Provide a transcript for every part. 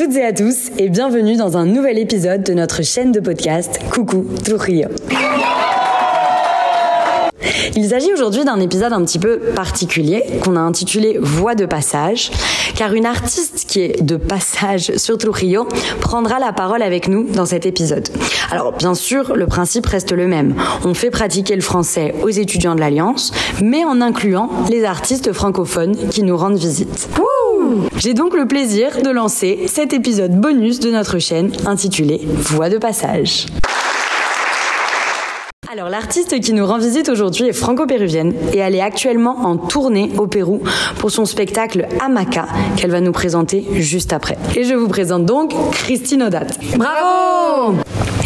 toutes et à tous et bienvenue dans un nouvel épisode de notre chaîne de podcast Coucou Trujillo. Il s'agit aujourd'hui d'un épisode un petit peu particulier qu'on a intitulé Voix de passage, car une artiste qui est de passage sur Trujillo prendra la parole avec nous dans cet épisode. Alors bien sûr, le principe reste le même. On fait pratiquer le français aux étudiants de l'Alliance, mais en incluant les artistes francophones qui nous rendent visite. J'ai donc le plaisir de lancer cet épisode bonus de notre chaîne intitulé Voix de passage. Alors l'artiste qui nous rend visite aujourd'hui est franco-péruvienne et elle est actuellement en tournée au Pérou pour son spectacle Hamaca qu'elle va nous présenter juste après. Et je vous présente donc Christine Audat. Bravo!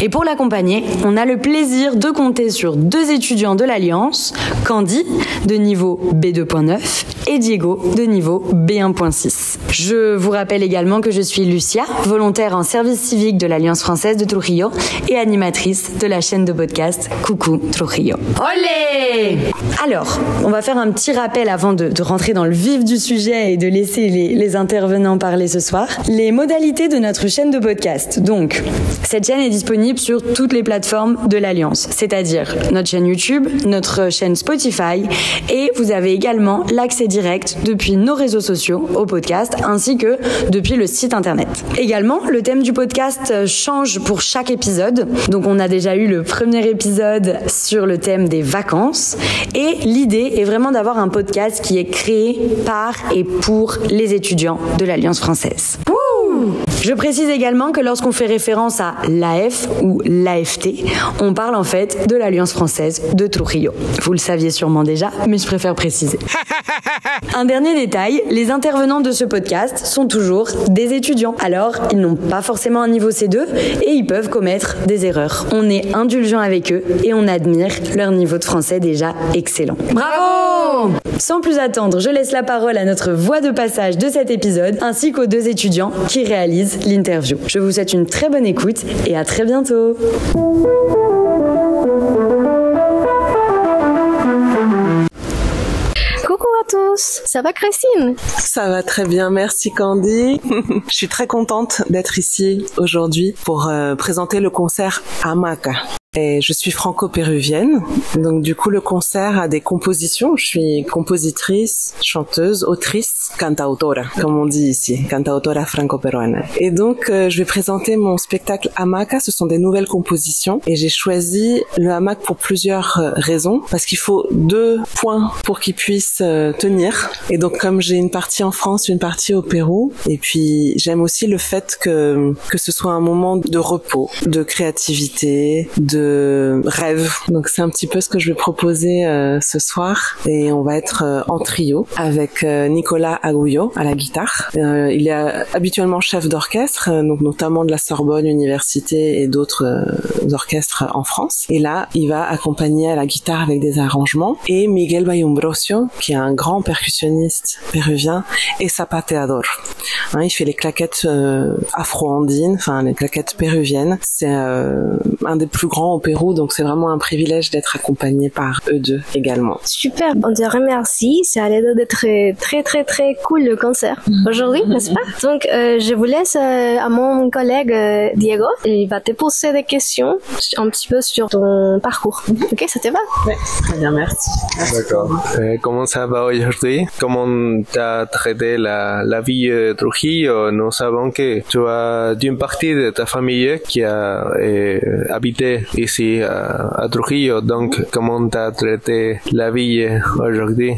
Et pour l'accompagner, on a le plaisir de compter sur deux étudiants de l'Alliance, Candy de niveau B2.9 et Diego de niveau B1.6. Je vous rappelle également que je suis Lucia, volontaire en service civique de l'Alliance française de Trujillo et animatrice de la chaîne de podcast Coucou Trujillo. Olé! Alors, on va faire un petit rappel avant de rentrer dans le vif du sujet et de laisser les intervenants parler ce soir. Les modalités de notre chaîne de podcast. Donc, cette chaîne est disponible sur toutes les plateformes de l'Alliance, c'est-à-dire notre chaîne YouTube, notre chaîne Spotify et vous avez également l'accès direct depuis nos réseaux sociaux au podcast ainsi que depuis le site internet. Également, le thème du podcast change pour chaque épisode. Donc, on a déjà eu le premier épisode sur le thème des vacances et l'idée est vraiment d'avoir un podcast qui est créé par et pour les étudiants de l'Alliance française. Je précise également que lorsqu'on fait référence à l'AF ou l'AFT, on parle en fait de l'Alliance française de Trujillo. Vous le saviez sûrement déjà, mais je préfère préciser. Un dernier détail, les intervenants de ce podcast sont toujours des étudiants. Alors, ils n'ont pas forcément un niveau C2 et ils peuvent commettre des erreurs. On est indulgent avec eux et on admire leur niveau de français déjà excellent. Bravo! Sans plus attendre, je laisse la parole à notre voix de passage de cet épisode ainsi qu'aux deux étudiants qui réalisent l'interview. Je vous souhaite une très bonne écoute et à très bientôt. Coucou à tous, ça va Christine? Ça va très bien, merci Candy. Je suis très contente d'être ici aujourd'hui pour présenter le concert Hamaca. Et je suis franco-péruvienne, donc du coup le concert a des compositions. Je suis compositrice, chanteuse, autrice, cantautora, comme on dit ici, cantautora franco-péruana. Et donc je vais présenter mon spectacle Hamaca. Ce sont des nouvelles compositions et j'ai choisi le hamac pour plusieurs raisons, parce qu'il faut 2 points pour qu'il puisse tenir. Et donc comme j'ai une partie en France, une partie au Pérou, et puis j'aime aussi le fait que ce soit un moment de repos, de créativité, de rêve. Donc c'est un petit peu ce que je vais proposer ce soir et on va être en trio avec Nicolas Agullo à la guitare. Il est habituellement chef d'orchestre, donc notamment de la Sorbonne Université et d'autres orchestres en France. Et là, il va accompagner à la guitare avec des arrangements et Miguel Bayumbrosio, qui est un grand percussionniste péruvien et zapateador. Il fait les claquettes afro-andines, enfin les claquettes péruviennes. C'est un des plus grands au Pérou, donc c'est vraiment un privilège d'être accompagné par eux deux également. Super, on te remercie, ça a l'air d'être très cool le concert aujourd'hui, n'est-ce pas? Donc je vous laisse à mon collègue Diego, il va te poser des questions un petit peu sur ton parcours. Ok, ça te va? Oui, très bien, merci. D'accord. Comment ça va aujourd'hui? Comment t'as traité la vie de Trujillo? Nous savons que tu as d'une partie de ta famille qui a habité ici à Trujillo, donc comment t'as traité la vie aujourd'hui?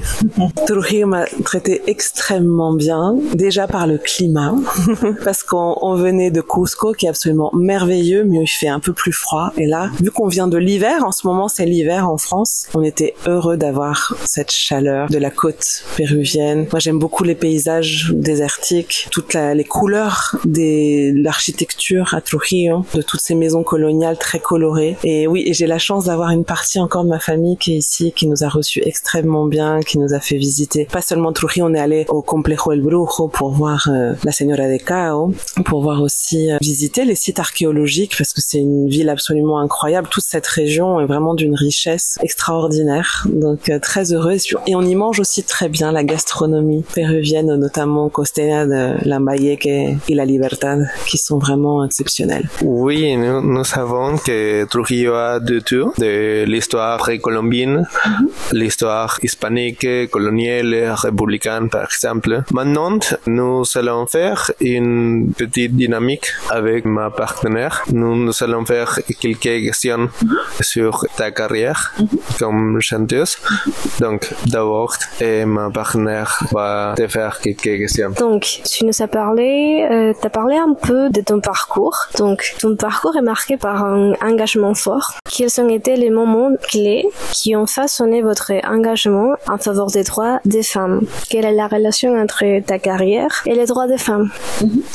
Trujillo m'a traité extrêmement bien, déjà par le climat, parce qu'on venait de Cusco qui est absolument merveilleux, mais il fait un peu plus froid, et là, vu qu'on vient de l'hiver, en ce moment c'est l'hiver en France, on était heureux d'avoir cette chaleur de la côte péruvienne. Moi j'aime beaucoup les paysages désertiques, toutes les couleurs de l'architecture à Trujillo, de toutes ces maisons coloniales très colorées. Oui. Et oui, et j'ai la chance d'avoir une partie encore de ma famille qui est ici, qui nous a reçus extrêmement bien, qui nous a fait visiter. Pas seulement Trujillo, on est allé au Complejo El Brujo pour voir la Señora de Cao, pour voir aussi visiter les sites archéologiques, parce que c'est une ville absolument incroyable. Toute cette région est vraiment d'une richesse extraordinaire. Donc très heureuse. Et on y mange aussi très bien la gastronomie péruvienne, notamment costeña de Lambayeque et La Libertad, qui sont vraiment exceptionnelles. Oui, nous savons que Trujillo a de tout, de l'histoire précolombienne, l'histoire hispanique, coloniale, républicaine par exemple. Maintenant, nous allons faire une petite dynamique avec ma partenaire. Nous allons faire quelques questions sur ta carrière comme chanteuse. Donc, d'abord, ma partenaire va te faire quelques questions. Donc, tu nous as parlé, t'as parlé un peu de ton parcours. Donc, ton parcours est marqué par un engagement fort. Quels ont été les moments clés qui ont façonné votre engagement en faveur des droits des femmes? Quelle est la relation entre ta carrière et les droits des femmes?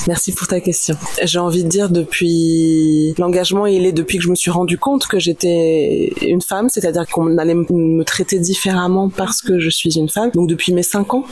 Merci pour ta question. J'ai envie de dire depuis l'engagement, il est depuis que je me suis rendu compte que j'étais une femme, c'est-à-dire qu'on allait me traiter différemment parce que je suis une femme. Donc depuis mes 5 ans,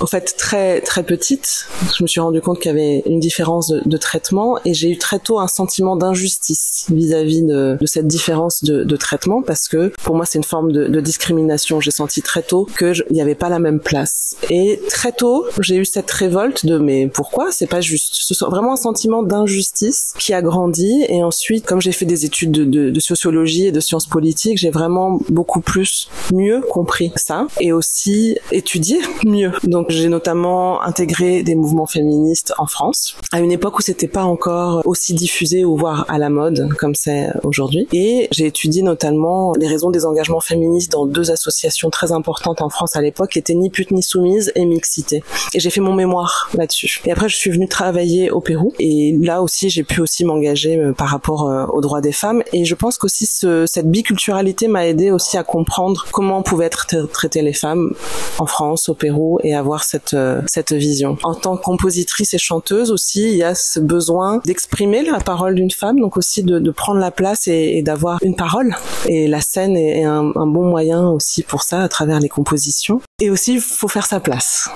en fait très très petite, je me suis rendu compte qu'il y avait une différence de traitement et j'ai eu très tôt un sentiment d'injustice vis-à-vis de cette différence de traitement parce que pour moi c'est une forme de discrimination. J'ai senti très tôt qu'il n'y avait pas la même place et très tôt j'ai eu cette révolte de mais pourquoi c'est pas juste. C'est vraiment un sentiment d'injustice qui a grandi et ensuite comme j'ai fait des études de sociologie et de sciences politiques, j'ai vraiment beaucoup plus mieux compris ça et aussi étudié mieux. Donc j'ai notamment intégré des mouvements féministes en France à une époque où c'était pas encore aussi diffusé ou voire à la mode comme c'est aujourd'hui. Et j'ai étudié notamment les raisons des engagements féministes dans 2 associations très importantes en France à l'époque qui étaient Ni pute ni soumise et Mixité. Et j'ai fait mon mémoire là-dessus. Et après je suis venue travailler au Pérou et là aussi j'ai pu aussi m'engager par rapport aux droits des femmes et je pense qu'aussi cette biculturalité m'a aidé aussi à comprendre comment pouvaient être traitées les femmes en France, au Pérou et avoir cette vision. En tant que compositrice et chanteuse aussi, il y a ce besoin d'exprimer la parole d'une femme, donc aussi de prendre la place et d'avoir une parole. Et la scène est un bon moyen aussi pour ça à travers les compositions. Et aussi, il faut faire sa place,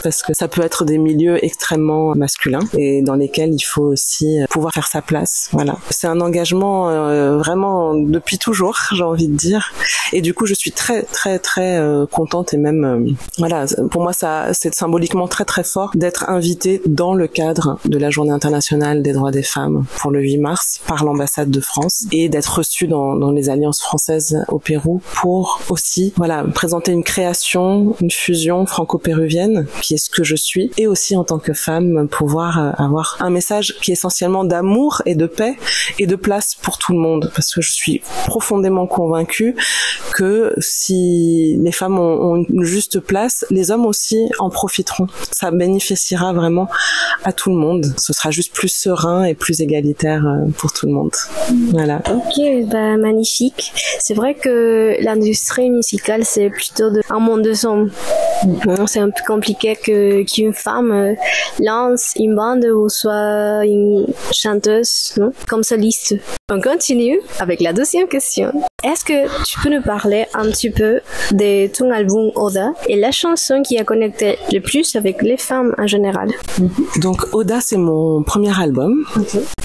parce que ça peut être des milieux extrêmement masculins et dans lesquels il faut aussi pouvoir faire sa place. Voilà, c'est un engagement vraiment depuis toujours, j'ai envie de dire. Et du coup, je suis très très très contente et même voilà, pour moi ça c'est symboliquement très très fort d'être invitée dans le cadre de la Journée internationale des droits des femmes pour le 8 mars par l'ambassade de France et d'être reçue dans les alliances françaises au Pérou pour aussi voilà présenter une création, une fusion franco-péruvienne qui est ce que je suis et aussi en tant que femme pouvoir avoir un message qui est essentiellement d'amour et de paix et de place pour tout le monde parce que je suis profondément convaincue que si les femmes ont une juste place, les hommes aussi en profiteront. Ça bénéficiera vraiment à tout le monde. Ce sera juste plus serein et plus égalitaire pour tout le monde. Voilà. Ok, bah magnifique. C'est vrai que l'industrie musicale, c'est plutôt un monde de hommes. C'est un peu compliqué qu'une femme lance une bande ou soit une chanteuse, non? Comme soliste. On continue avec la deuxième question. Est-ce que tu peux nous parler un petit peu de ton album Oda et la chanson qui a connecté le plus avec les femmes en général? Donc Oda, c'est mon premier album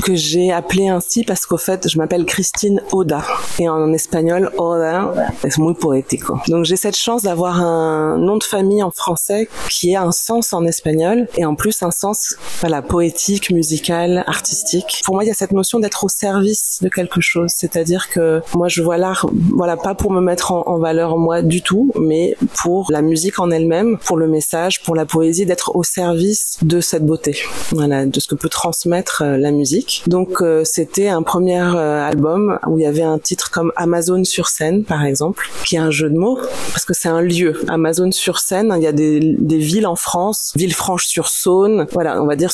que j'ai appelé ainsi parce qu'au fait, je m'appelle Christine Oda et en espagnol Oda es muy poético. Donc j'ai cette chance d'avoir un nom de famille en français qui a un sens en espagnol et en plus un sens voilà poétique, musical, artistique. Pour moi, il y a cette notion d'être au service de quelque chose, c'est-à-dire que moi je vois l'art voilà pas pour me mettre en valeur moi du tout, mais pour la musique en elle-même, pour le message, pour la poésie, d'être au service de cette beauté, voilà, de ce que peut transmettre la musique. Donc c'était un premier album où il y avait un titre comme Amazone sur Seine par exemple, qui est un jeu de mots parce que c'est un lieu. Amazone sur Seine, il y a des villes en France, Villefranche-sur-Saône, voilà, on va dire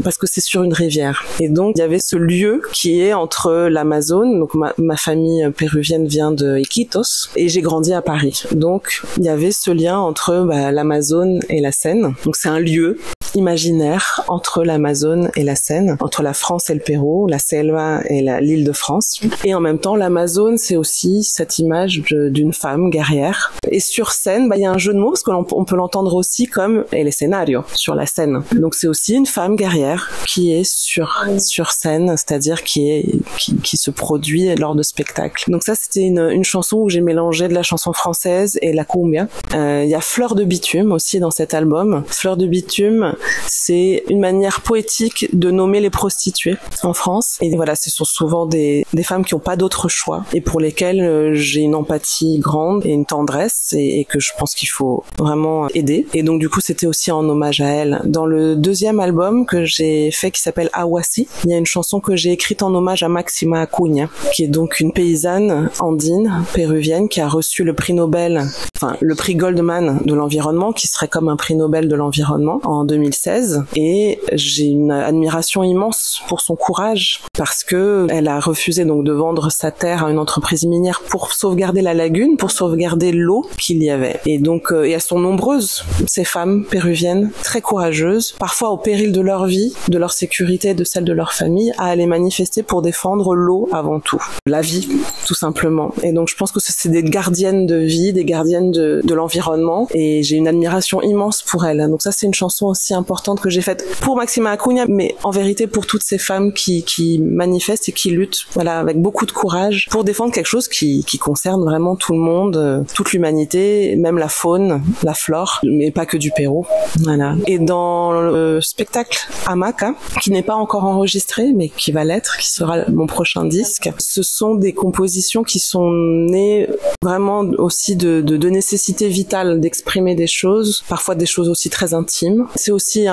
parce que c'est sur une rivière. Et donc il y avait ce lieu qui est entre l'Amazone, donc ma famille péruvienne scène vient de Iquitos et j'ai grandi à Paris. Donc il y avait ce lien entre l'Amazone et la Seine. Donc c'est un lieu imaginaire entre l'Amazone et la Seine, entre la France et le Pérou, la Selva et l'île de France. Et en même temps, l'Amazone, c'est aussi cette image d'une femme guerrière. Et sur scène, il y a un jeu de mots parce qu'on peut l'entendre aussi comme el escenario, sur la scène. Donc c'est aussi une femme guerrière qui est sur scène, c'est-à-dire qui se produit lors de spectacles. Donc ça, c'était une chanson où j'ai mélangé de la chanson française et la cumbia. Il y a Fleur de bitume aussi dans cet album. Fleur de bitume, c'est une manière poétique de nommer les prostituées en France. Et voilà, ce sont souvent des femmes qui n'ont pas d'autre choix et pour lesquelles j'ai une empathie grande et une tendresse et que je pense qu'il faut vraiment aider. Et donc du coup, c'était aussi en hommage à elle. Dans le deuxième album que j'ai fait qui s'appelle Awasi, il y a une chanson que j'ai écrite en hommage à Máxima Acuña, qui est donc une paysanne andine, péruvienne, qui a reçu le prix Nobel, enfin le prix Goldman de l'environnement, qui serait comme un prix Nobel de l'environnement en 2016. Et j'ai une admiration immense pour son courage parce que elle a refusé donc de vendre sa terre à une entreprise minière pour sauvegarder la lagune, pour sauvegarder l'eau qu'il y avait. Et donc, et elles sont nombreuses, ces femmes péruviennes, très courageuses, parfois au péril de leur vie, de leur sécurité, de celle de leur famille, à aller manifester pour défendre l'eau avant tout. La vie, tout simplement. Et donc, je pense que c'est des gardiennes de vie, des gardiennes de l'environnement, et j'ai une admiration immense pour elles. Donc ça, c'est une chanson aussi importante que j'ai faite pour Máxima Acuña, mais en vérité pour toutes ces femmes qui manifestent et qui luttent, voilà, avec beaucoup de courage pour défendre quelque chose qui concerne vraiment tout le monde, toute l'humanité, même la faune, la flore, mais pas que du Pérou. Voilà. Et dans le spectacle Hamaca, qui n'est pas encore enregistré, mais qui va l'être, qui sera mon prochain disque, ce sont des compositions qui sont nées vraiment aussi de nécessité vitale d'exprimer des choses, parfois des choses aussi très intimes. C'est aussi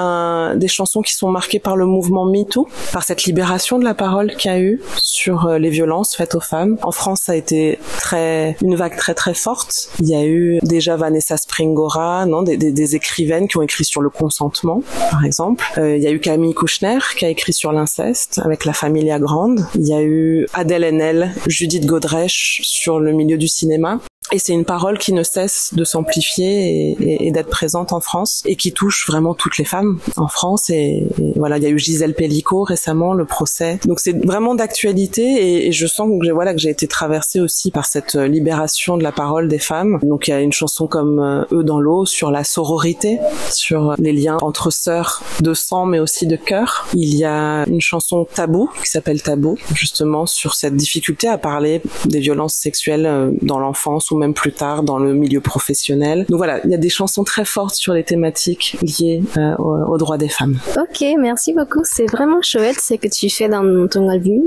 des chansons qui sont marquées par le mouvement MeToo, par cette libération de la parole qu'il y a eu sur les violences faites aux femmes. En France, ça a été une vague très très forte. Il y a eu déjà Vanessa Springora, des écrivaines qui ont écrit sur le consentement, par exemple. Il y a eu Camille Kouchner qui a écrit sur l'inceste avec la Familia Grande. Il y a eu Adèle Haenel, Judith Godrèche sur le milieu du cinéma. Et c'est une parole qui ne cesse de s'amplifier et d'être présente en France et qui touche vraiment toutes les femmes en France. Et voilà, il y a eu Gisèle Pellicot récemment, le procès. Donc c'est vraiment d'actualité et je sens que j'ai été traversée aussi par cette libération de la parole des femmes. Donc il y a une chanson comme Eux dans l'eau sur la sororité, sur les liens entre sœurs de sang mais aussi de cœur. Il y a une chanson Tabou qui s'appelle Tabou, justement sur cette difficulté à parler des violences sexuelles dans l'enfance ou même plus tard dans le milieu professionnel. Donc voilà, il y a des chansons très fortes sur les thématiques liées aux droits des femmes. Ok, merci beaucoup. C'est vraiment chouette ce que tu fais dans ton album,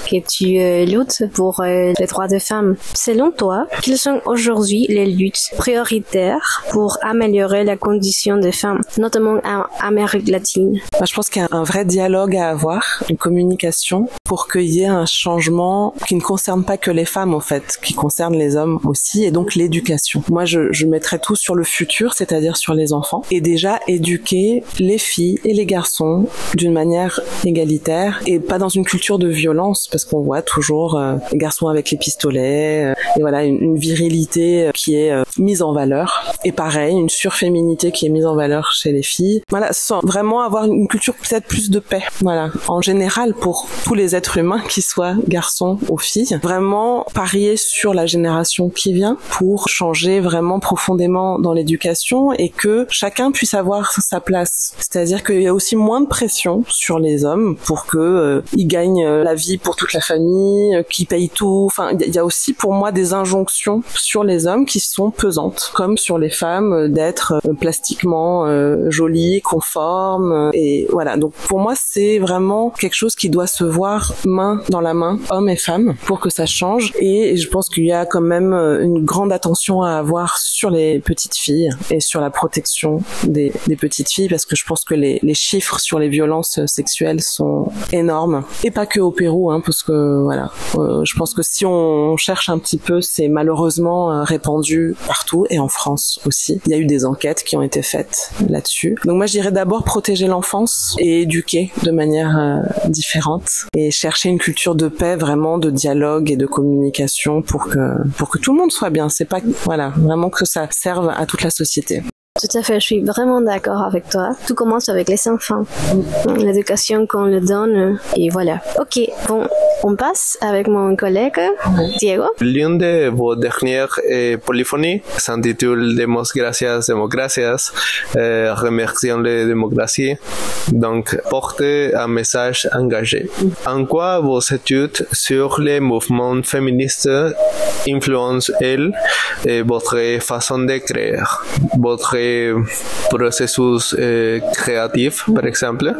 que tu luttes pour les droits des femmes. Selon toi, quelles sont aujourd'hui les luttes prioritaires pour améliorer la condition des femmes, notamment en Amérique latine? Je pense qu'il y a un vrai dialogue à avoir, une communication, pour qu'il y ait un changement qui ne concerne pas que les femmes en fait, qui concerne les hommes aussi, et donc l'éducation. Moi, je mettrais tout sur le futur, c'est-à-dire sur les enfants, et déjà éduquer les filles et les garçons d'une manière égalitaire et pas dans une culture de violence, parce qu'on voit toujours les garçons avec les pistolets, et voilà, une virilité qui est mise en valeur, et pareil, une surféminité qui est mise en valeur chez les filles. Voilà, sans vraiment avoir une culture peut-être plus de paix, voilà, en général pour tous les êtres humains, qu'ils soient garçons ou filles, vraiment parier sur la génération qui vient pour changer vraiment profondément dans l'éducation et que chacun puisse avoir sa place. C'est-à-dire qu'il y a aussi moins de pression sur les hommes pour que ils gagnent la vie pour toute la famille, qu'ils payent tout. Enfin, il y a aussi pour moi des injonctions sur les hommes qui sont pesantes, comme sur les femmes d'être plastiquement jolies, conformes. Et voilà. Donc pour moi, c'est vraiment quelque chose qui doit se voir main dans la main, hommes et femmes, pour que ça change. Et je pense qu'il y a quand même une grande attention à avoir sur les petites filles et sur la protection des petites filles, parce que je pense que les chiffres sur les violences sexuelles sont énormes, et pas que au Pérou, parce que voilà, je pense que si on cherche un petit peu que c'est malheureusement répandu partout et en France aussi. Il y a eu des enquêtes qui ont été faites là-dessus. Donc moi, je dirais d'abord protéger l'enfance et éduquer de manière différente et chercher une culture de paix, vraiment de dialogue et de communication pour que tout le monde soit bien. C'est pas, voilà, vraiment que ça serve à toute la société. Tout à fait, je suis vraiment d'accord avec toi. Tout commence avec les enfants. L'éducation qu'on leur donne, et voilà. Ok, bon, on passe avec mon collègue, Diego. L'une de vos dernières polyphonies s'intitule Demos gracias, democracias, remercions les démocraties, donc porte un message engagé. En quoi vos études sur les mouvements féministes influencent-elles votre façon de créer, votre processus créatif, par exemple,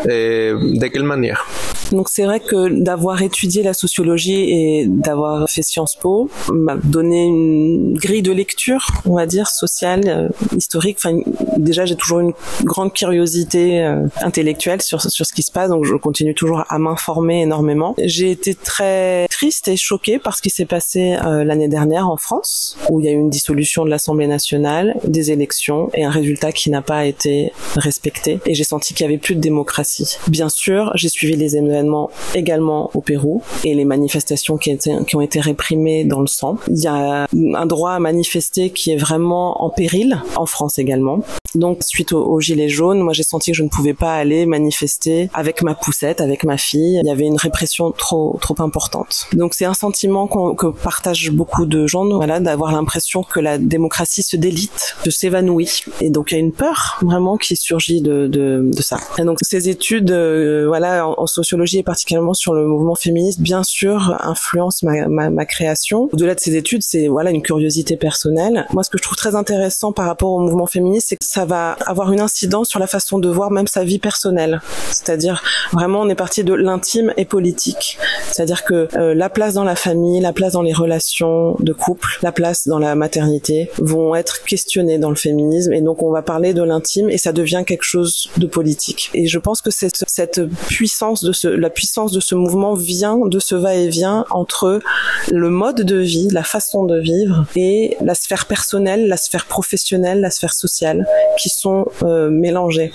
de quelle manière? Donc c'est vrai que d'avoir étudié la sociologie et d'avoir fait Sciences Po m'a donné une grille de lecture, on va dire, sociale, historique. Enfin, déjà j'ai toujours une grande curiosité intellectuelle sur ce qui se passe, donc je continue toujours à m'informer énormément. J'ai été très triste et choquée par ce qui s'est passé l'année dernière en France, où il y a eu une dissolution de l'Assemblée nationale, des élections et un résultat qui n'a pas été respecté. Et j'ai senti qu'il y avait plus de démocratie. Bien sûr, j'ai suivi les événements également au Pérou et les manifestations qui ont été réprimées dans le sang. Il y a un droit à manifester qui est vraiment en péril en France également. Donc, suite aux gilets jaunes, moi j'ai senti que je ne pouvais pas aller manifester avec ma poussette, avec ma fille. Il y avait une répression trop importante. Donc c'est un sentiment que partagent beaucoup de gens, voilà, d'avoir l'impression que la démocratie se délite, se s'évanouit. Et donc il y a une peur vraiment qui surgit de ça. Et donc ces études, voilà, en sociologie et particulièrement sur le mouvement féministe, bien sûr, influencent ma création. Au-delà de ces études, c'est voilà une curiosité personnelle. Moi, ce que je trouve très intéressant par rapport au mouvement féministe, c'est que ça va avoir une incidence sur la façon de voir même sa vie personnelle. C'est-à-dire, vraiment, on est parti de l'intime et politique. C'est-à-dire que la place dans la famille, la place dans les relations de couple, la place dans la maternité vont être questionnées dans le féminisme. Et donc, on va parler de l'intime et ça devient quelque chose de politique. Et je pense que cette puissance la puissance de ce mouvement vient de ce va-et-vient entre le mode de vie, la façon de vivre et la sphère personnelle, la sphère professionnelle, la sphère sociale qui sont mélangées.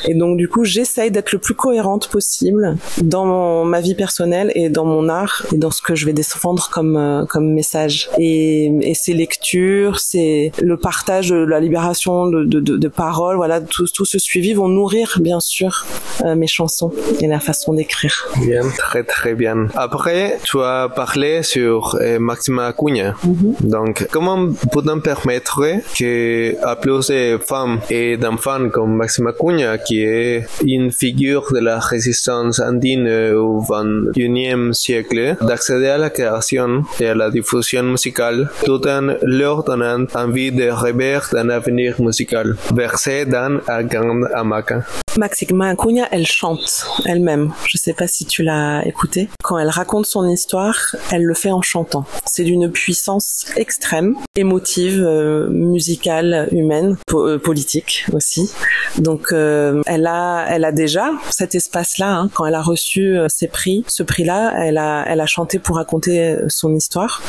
Et donc du coup, j'essaye d'être le plus cohérente possible dans ma vie personnelle et dans mon art et dans ce que je vais défendre comme message. Et ces lectures, c'est le partage de la libération de paroles, voilà, tout ce suivi vont nourrir bien sûr mes chansons et la façon d'écrire. Bien, très très bien. Après, tu as parlé sur Máxima Acuña. Donc, comment peut-on permettre que à plus de femmes et d'enfants comme Máxima Acuña, qui est une figure de la résistance andine au XXIe siècle, d'accéder à la création et à la diffusion musicale, tout en leur donnant envie de rêver d'un avenir musical, versé dans la grande hamaca? Máxima Acuña, elle chante elle-même. Je sais pas si tu l'as écoutée. Quand elle raconte son histoire, elle le fait en chantant. C'est d'une puissance extrême, émotive, musicale, humaine, politique aussi. Donc elle a déjà cet espace-là, hein, quand elle a reçu ce prix-là, elle a chanté pour raconter son histoire.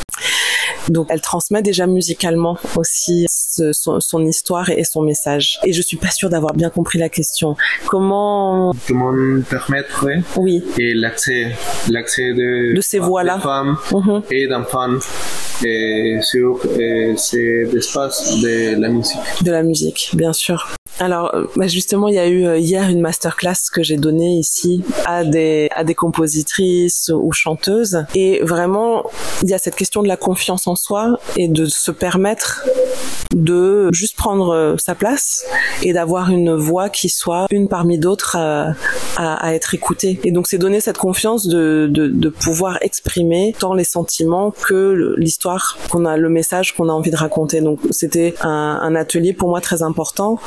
Donc elle transmet déjà musicalement aussi son histoire et son message. Et je suis pas sûre d'avoir bien compris la question. Comment permettre oui. Et l'accès de ces voix-là, de femmes et d'enfants sur ces espaces de la musique. De la musique, bien sûr. Alors, justement, il y a eu hier une masterclass que j'ai donnée ici à des compositrices ou chanteuses. Et vraiment, il y a cette question de la confiance en soi et de se permettre de juste prendre sa place et d'avoir une voix qui soit une parmi d'autres à être écoutée. Et donc, c'est donner cette confiance de pouvoir exprimer tant les sentiments que l'histoire qu'on a, le message qu'on a envie de raconter. Donc, c'était un atelier pour moi très important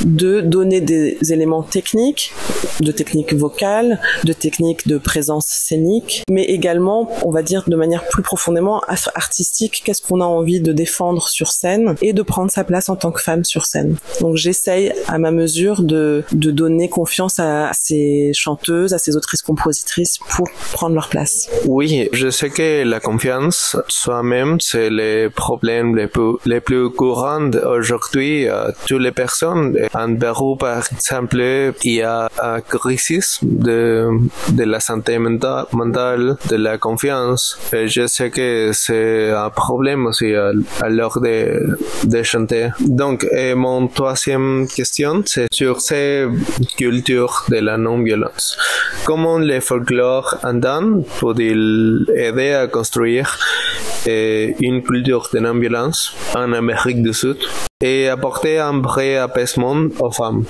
de donner des éléments techniques, de techniques vocales, de techniques de présence scénique, mais également, on va dire de manière plus profondément artistique, qu'est-ce qu'on a envie de défendre sur scène et de prendre sa place en tant que femme sur scène. Donc j'essaye à ma mesure de donner confiance à ces chanteuses, à ces autrices-compositrices pour prendre leur place. Oui, je sais que la confiance soi-même, c'est les problèmes les plus courants aujourd'hui. Toutes les personnes, en Pérou par exemple, il y a une crise de la santé mentale, de la confiance. Et je sais que c'est un problème aussi à l'heure de chanter. Donc, mon troisième question, c'est sur ces cultures de la non-violence. Comment les folklore andin peut-il aider à construire une culture de non-violence en Amérique du Sud et apporter un vrai apaisement aux femmes?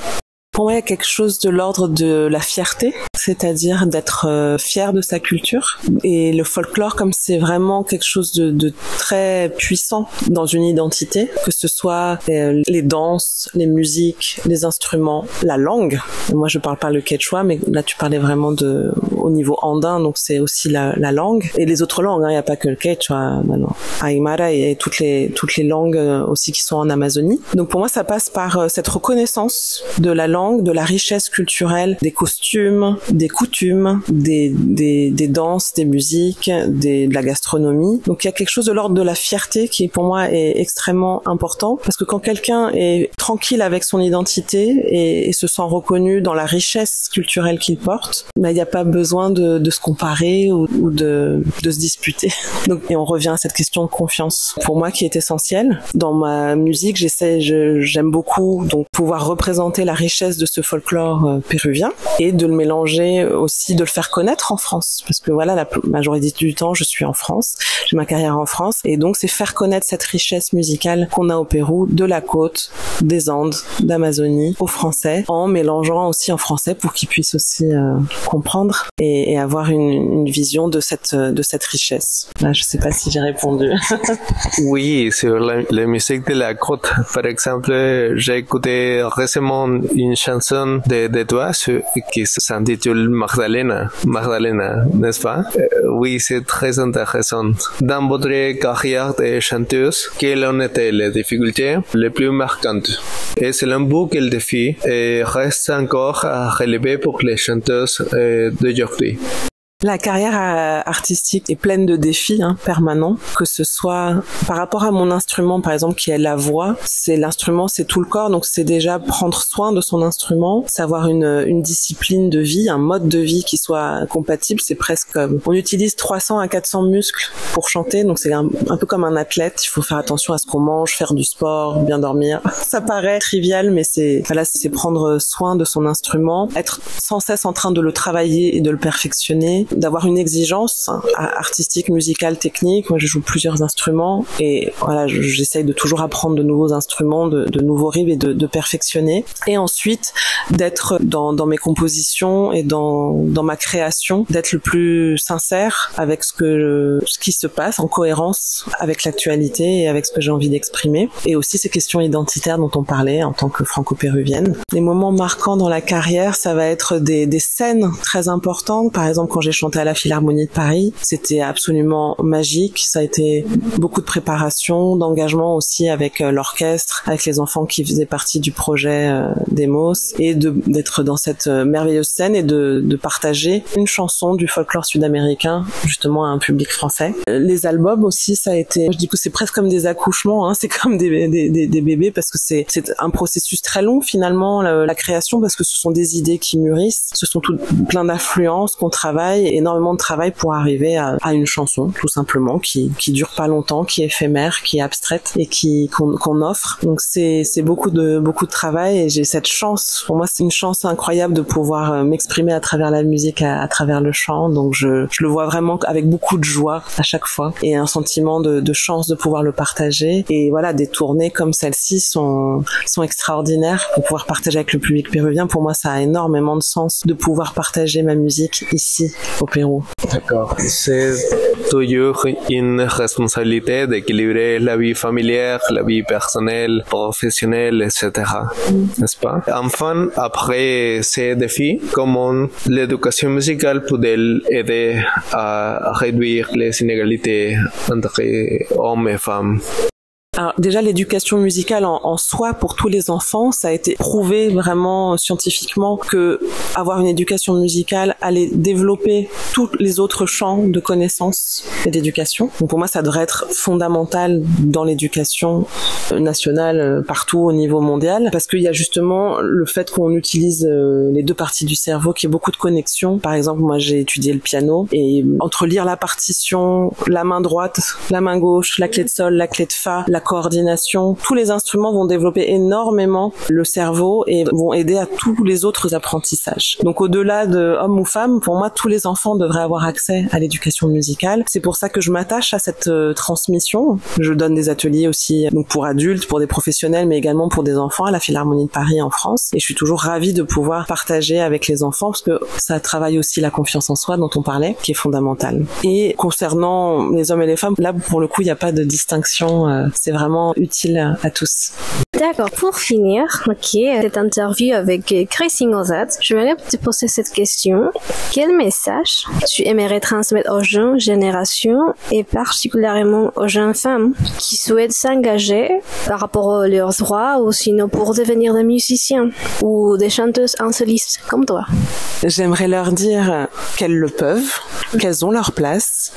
Pour moi, il y a quelque chose de l'ordre de la fierté, c'est-à-dire d'être fier de sa culture. Et le folklore, comme c'est vraiment quelque chose de très puissant dans une identité, que ce soit les danses, les musiques, les instruments, la langue. Moi, je parle pas le quechua, mais là, tu parlais vraiment au niveau andin, donc c'est aussi la langue. Et les autres langues, hein, il n'y a pas que le quechua, aymara et toutes les langues aussi qui sont en Amazonie. Donc pour moi, ça passe par cette reconnaissance de la langue, de la richesse culturelle, des costumes, des coutumes, des danses, des musiques, de la gastronomie. Donc il y a quelque chose de l'ordre de la fierté qui pour moi est extrêmement important, parce que quand quelqu'un est tranquille avec son identité et se sent reconnu dans la richesse culturelle qu'il porte, il n'y a pas besoin de se comparer ou de se disputer. Donc, et on revient à cette question de confiance, pour moi qui est essentielle. Dans ma musique, j'aime beaucoup donc pouvoir représenter la richesse de ce folklore péruvien et de le mélanger aussi, de le faire connaître en France, parce que voilà, la majorité du temps je suis en France, j'ai ma carrière en France, et donc c'est faire connaître cette richesse musicale qu'on a au Pérou, de la côte, des Andes, d'Amazonie, aux Français, en mélangeant aussi en français pour qu'ils puissent aussi comprendre et avoir une vision de cette richesse. Là, je sais pas si j'ai répondu. Oui, sur la musique de la côte, par exemple, j'ai écouté récemment une chanson de toi qui s'intitule Magdalena, n'est-ce pas? Oui, c'est très intéressant. Dans votre carrière de chanteuse, quelles ont été les difficultés les plus marquantes? Et selon vous, quel défi reste encore à relever pour les chanteuses d'aujourd'hui? La carrière artistique est pleine de défis permanents, que ce soit par rapport à mon instrument, par exemple, qui est la voix. L'instrument, c'est tout le corps, donc c'est déjà prendre soin de son instrument, savoir une discipline de vie, un mode de vie qui soit compatible. C'est presque comme on utilise 300 à 400 muscles pour chanter, donc c'est un peu comme un athlète. Il faut faire attention à ce qu'on mange, faire du sport, bien dormir. Ça paraît trivial, mais c'est prendre soin de son instrument, être sans cesse en train de le travailler et de le perfectionner, d'avoir une exigence artistique, musicale, technique. Moi, je joue plusieurs instruments et voilà, j'essaye de toujours apprendre de nouveaux instruments, de nouveaux riffs et de perfectionner. Et ensuite, d'être dans mes compositions et dans ma création, d'être le plus sincère avec ce qui se passe, en cohérence avec l'actualité et avec ce que j'ai envie d'exprimer. Et aussi ces questions identitaires dont on parlait en tant que franco-péruvienne. Les moments marquants dans la carrière, ça va être des scènes très importantes. Par exemple, quand j'ai chanté à la Philharmonie de Paris, c'était absolument magique. Ça a été beaucoup de préparation, d'engagement aussi avec l'orchestre, avec les enfants qui faisaient partie du projet Demos, et d'être dans cette merveilleuse scène et de partager une chanson du folklore sud-américain justement à un public français. Les albums aussi, ça a été, je dis que c'est presque comme des accouchements, c'est comme des bébés, parce que c'est un processus très long finalement, la création, parce que ce sont des idées qui mûrissent, ce sont plein d'influences qu'on travaille, énormément de travail pour arriver à une chanson, tout simplement, qui dure pas longtemps, qui est éphémère, qui est abstraite et qu'on offre. Donc c'est beaucoup de travail, et j'ai cette chance. Pour moi, c'est une chance incroyable de pouvoir m'exprimer à travers la musique, à travers le chant. Donc je le vois vraiment avec beaucoup de joie à chaque fois, et un sentiment de chance de pouvoir le partager. Et voilà, des tournées comme celle-ci sont extraordinaires pour pouvoir partager avec le public péruvien. Pour moi, ça a énormément de sens de pouvoir partager ma musique ici au Pérou. D'accord. C'est toujours une responsabilité d'équilibrer la vie familière, la vie personnelle, professionnelle, etc. N'est-ce pas? Enfin, après ces défis, comment l'éducation musicale peut-elle aider à réduire les inégalités entre hommes et femmes? Alors déjà, l'éducation musicale en soi pour tous les enfants, ça a été prouvé vraiment scientifiquement que avoir une éducation musicale allait développer tous les autres champs de connaissances et d'éducation. Donc pour moi, ça devrait être fondamental dans l'éducation nationale partout au niveau mondial, parce qu'il y a justement le fait qu'on utilise les deux parties du cerveau, qu'il y ait beaucoup de connexions. Par exemple, moi j'ai étudié le piano et entre lire la partition, la main droite, la main gauche, la clé de sol, la clé de fa, la coordination, tous les instruments vont développer énormément le cerveau et vont aider à tous les autres apprentissages. Donc au-delà de homme ou femme, pour moi, tous les enfants devraient avoir accès à l'éducation musicale. C'est pour ça que je m'attache à cette transmission. Je donne des ateliers aussi donc pour adultes, pour des professionnels, mais également pour des enfants à la Philharmonie de Paris en France. Et je suis toujours ravie de pouvoir partager avec les enfants parce que ça travaille aussi la confiance en soi dont on parlait, qui est fondamentale. Et concernant les hommes et les femmes, là pour le coup, il n'y a pas de distinction. C'est vraiment utile à tous. D'accord, pour finir, cette interview avec Christine Odat, je voudrais te poser cette question. Quel message tu aimerais transmettre aux jeunes générations et particulièrement aux jeunes femmes qui souhaitent s'engager par rapport à leurs droits ou sinon pour devenir des musiciens ou des chanteuses en soliste comme toi? J'aimerais leur dire qu'elles le peuvent, qu'elles ont leur place,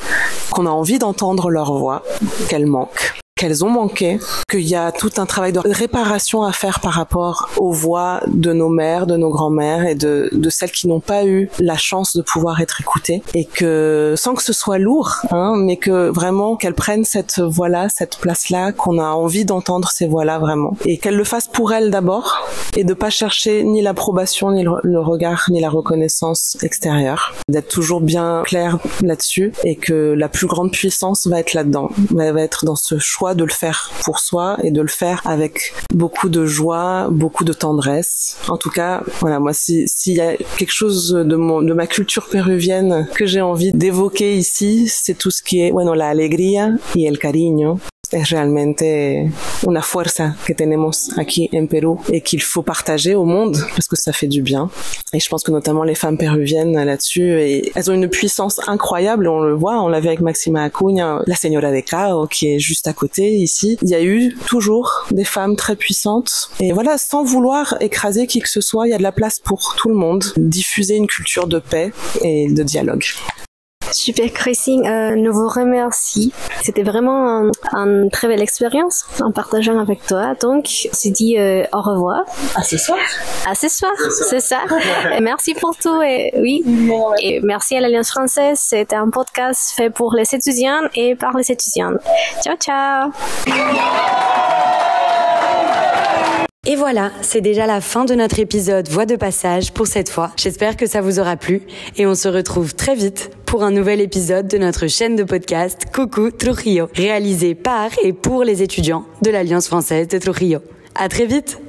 qu'on a envie d'entendre leur voix, qu'elles manquent. Qu'elles ont manqué, qu'il y a tout un travail de réparation à faire par rapport aux voix de nos mères, de nos grands-mères et de celles qui n'ont pas eu la chance de pouvoir être écoutées et que, sans que ce soit lourd, mais que vraiment qu'elles prennent cette voix-là, cette place-là, qu'on a envie d'entendre ces voix-là vraiment et qu'elles le fassent pour elles d'abord et de pas chercher ni l'approbation, ni le regard, ni la reconnaissance extérieure, d'être toujours bien clair là-dessus et que la plus grande puissance va être là-dedans, va être dans ce choix de le faire pour soi et de le faire avec beaucoup de joie, beaucoup de tendresse. En tout cas, voilà, moi, s'il y a quelque chose de ma culture péruvienne que j'ai envie d'évoquer ici, c'est tout ce qui est, la alegría y el cariño. Es realmente una fuerza que tenemos aquí en Pérou et qu'il faut partager au monde parce que ça fait du bien. Et je pense que notamment les femmes péruviennes là-dessus, et elles ont une puissance incroyable, on le voit, on l'a vu avec Maxima Acuña, la Señora de Cao qui est juste à côté ici. Il y a eu toujours des femmes très puissantes et voilà, sans vouloir écraser qui que ce soit, il y a de la place pour tout le monde, diffuser une culture de paix et de dialogue. Super, Christine, nous vous remercions. C'était vraiment une très belle expérience en partageant avec toi. Donc, on s'est dit au revoir. À ce soir. À ce soir, c'est ça. Et merci pour tout. Et oui. Et merci à l'Alliance française. C'est un podcast fait pour les étudiants et par les étudiantes. Ciao, ciao. Et voilà, c'est déjà la fin de notre épisode Voix de passage pour cette fois. J'espère que ça vous aura plu et on se retrouve très vite pour un nouvel épisode de notre chaîne de podcast Coucou Trujillo, réalisé par et pour les étudiants de l'Alliance française de Trujillo. À très vite!